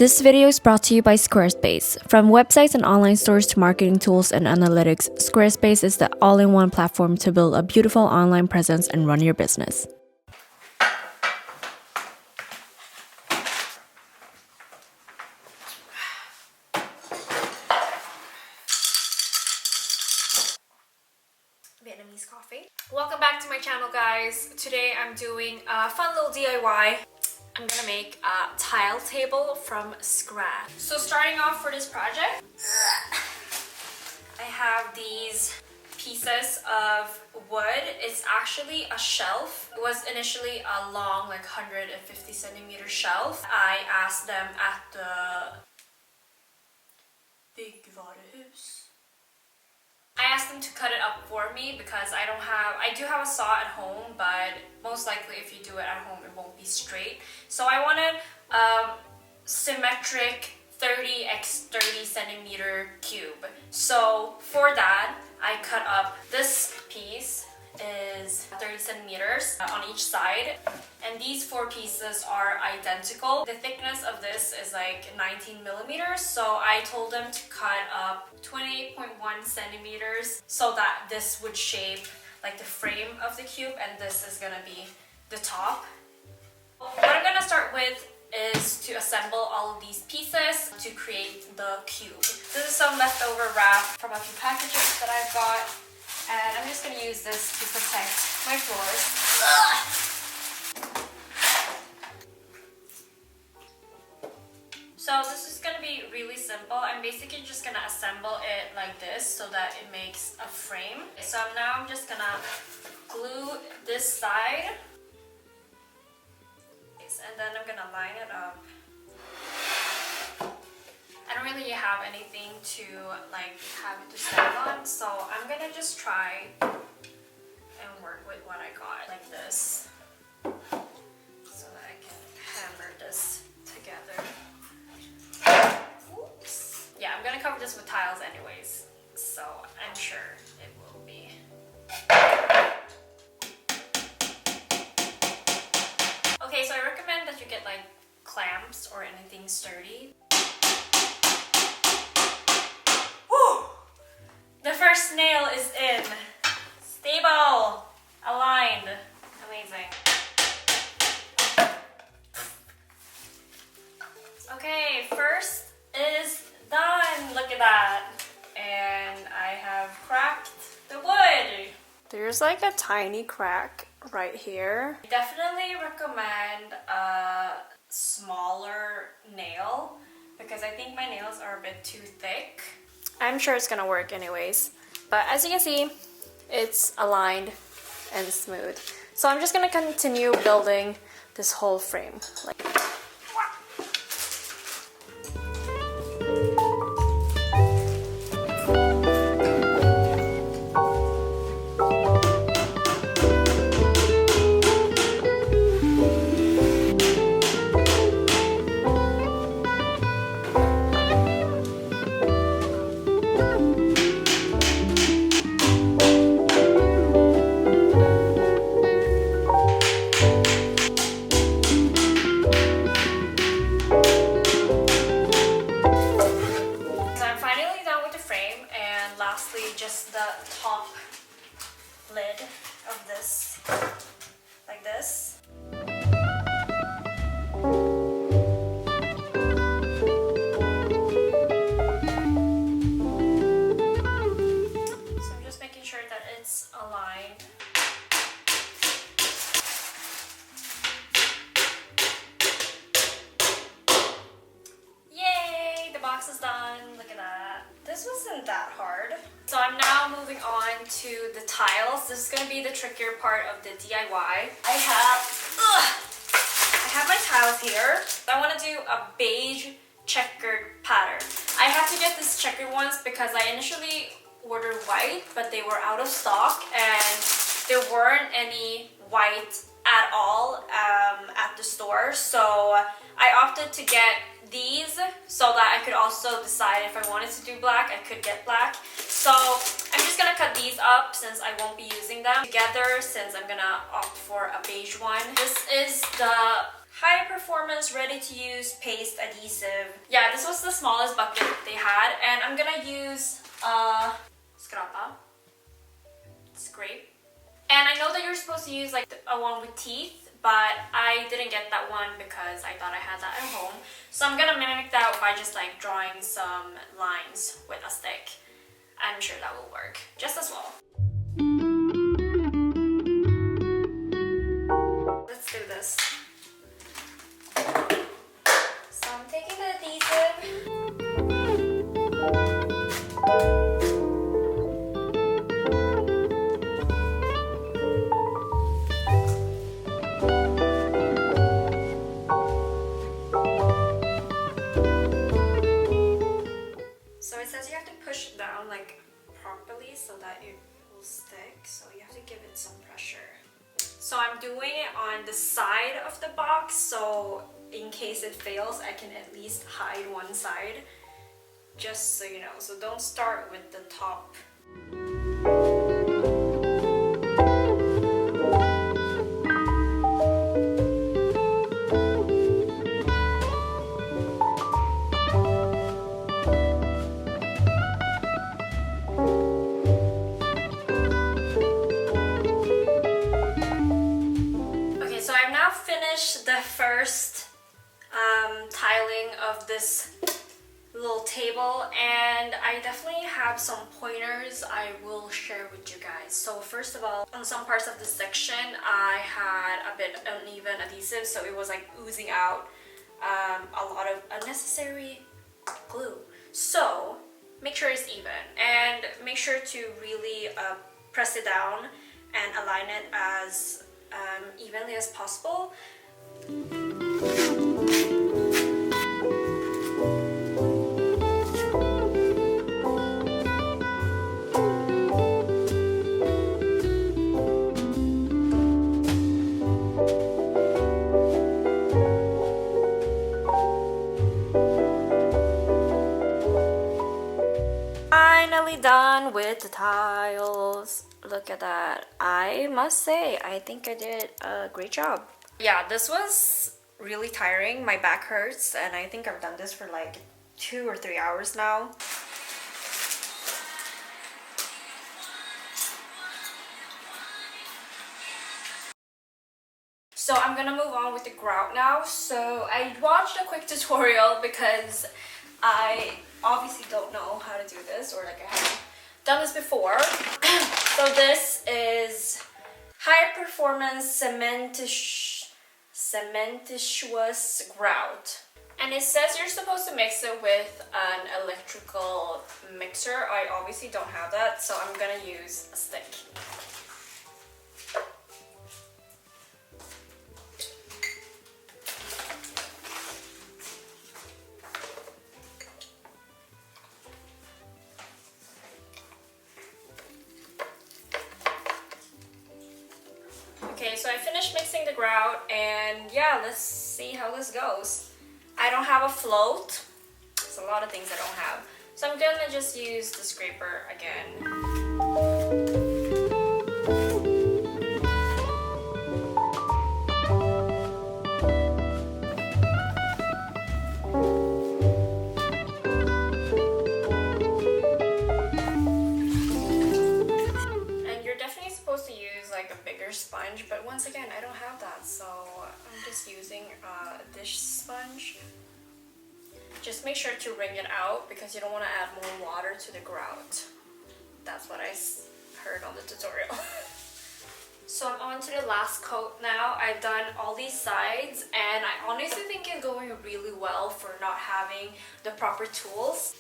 This video is brought to you by Squarespace. From websites and online stores to marketing tools and analytics, Squarespace is the all-in-one platform to build a beautiful online presence and run your business. Vietnamese coffee. Welcome back to my channel, guys. Today I'm doing a fun little DIY. I'm gonna make a tile table from scratch. So starting off for this project, I have these pieces of wood. It's actually a shelf. It was initially a long, like 150 centimeter shelf. I asked them at the big varuhus. I asked them to cut it up for me because I do have a saw at home, but most likely if you do it at home it won't be straight. So I wanted a symmetric 30 x 30 centimeter cube. So for that I cut up this piece is 30 centimeters on each side, and these four pieces are identical. The thickness of this is like 19 millimeters, so I told them to cut up 28.1 centimeters so that this would shape like the frame of the cube, and this is gonna be the top. What I'm gonna start with is to assemble all of these pieces to create the cube. This is some leftover wrap from a few packages that I've got, and I'm just gonna use this to protect my floors. So this is gonna be really simple. I'm basically just gonna assemble it like this so that it makes a frame. So now I'm just gonna glue this side, and then I'm gonna line it up. I don't really have anything to like have it to stand on, so I'm gonna just try and work with what I got like this so that I can hammer this together. Oops. Yeah, I'm gonna cover this with tiles anyways, so I'm sure it will be. Okay, so I recommend that you get like clamps or anything sturdy. Woo! The first nail is in. Stable. Aligned. Amazing. Okay, first is done. Look at that. And I have cracked the wood. There's like a tiny crack right here. I definitely recommend a smaller nail because I think my nails are a bit too thick. I'm sure it's gonna work anyways, but as you can see, it's aligned and smooth. So I'm just gonna continue building this whole frame. Just the top lid of this, like this. So I'm just making sure that it's aligned. Yay! The box is done. Look at that. This wasn't that hard. So I'm now moving on to the tiles. This is going to be the trickier part of the DIY. I have my tiles here. I want to do a beige checkered pattern. I have to get this checkered ones because I initially ordered white, but they were out of stock and there weren't any white at all at the store. So I opted to get these so that I could also decide if I wanted to do black, I could get black. So I'm just gonna cut these up since I won't be using them together, since I'm gonna opt for a beige one. This is the high performance, ready to use paste adhesive. Yeah, this was the smallest bucket they had, and I'm gonna use scrape. And I know that you're supposed to use like a one with teeth, but I didn't get that one because I thought I had that at home. So I'm gonna mimic that by just like drawing some lines with a stick. I'm sure that will work just as well. Let's do this. So I'm taking the adhesive. So it says you have to push it down like properly so that it will stick. So you have to give it some pressure. So I'm doing it on the side of the box, so in case it fails, I can at least hide one side, just so you know. So don't start with the top. The first tiling of this little table, and I definitely have some pointers I will share with you guys. So first of all, on some parts of the section I had a bit uneven adhesive, so it was like oozing out a lot of unnecessary glue. So make sure it's even, and make sure to really press it down and align it as evenly as possible. Finally done with the tiles. Look at that. I must say, I think I did a great job. Yeah, this was really tiring. My back hurts, and I think I've done this for like 2 or 3 hours now. So I'm gonna move on with the grout now. So I watched a quick tutorial because I obviously don't know how to do this, or like I haven't done this before. So this is high performance cementitious grout, and it says you're supposed to mix it with an electrical mixer. I obviously don't have that, so I'm gonna use a stick. Okay, so I finished mixing the grout, and yeah, let's see how this goes. I don't have a float. There's a lot of things I don't have. So I'm gonna just use the scraper again. Sponge, but once again I don't have that, so I'm just using a dish sponge. Just make sure to wring it out because you don't want to add more water to the grout. That's what I heard on the tutorial. So I'm on to the last coat now. I've done all these sides, and I honestly think it's going really well for not having the proper tools.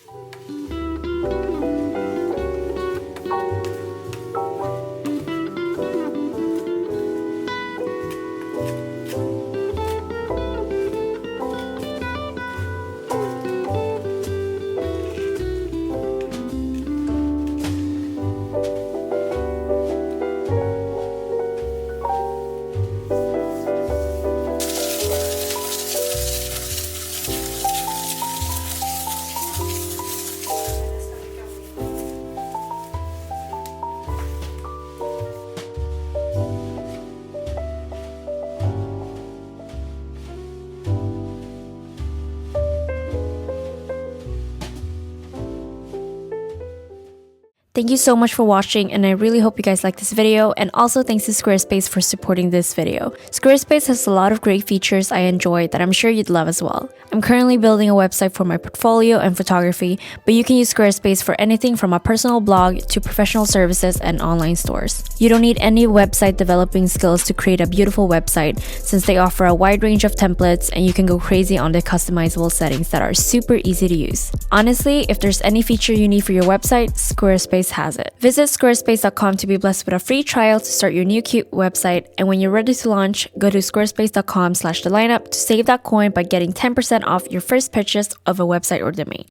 Thank you so much for watching, and I really hope you guys like this video, and also thanks to Squarespace for supporting this video. Squarespace has a lot of great features I enjoy that I'm sure you'd love as well. I'm currently building a website for my portfolio and photography, but you can use Squarespace for anything from a personal blog to professional services and online stores. You don't need any website developing skills to create a beautiful website, since they offer a wide range of templates and you can go crazy on the customizable settings that are super easy to use. Honestly, if there's any feature you need for your website, Squarespace has it. Visit squarespace.com to be blessed with a free trial to start your new cute website, and when you're ready to launch, go to squarespace.com/thelineup to save that coin by getting 10% off your first purchase of a website or domain.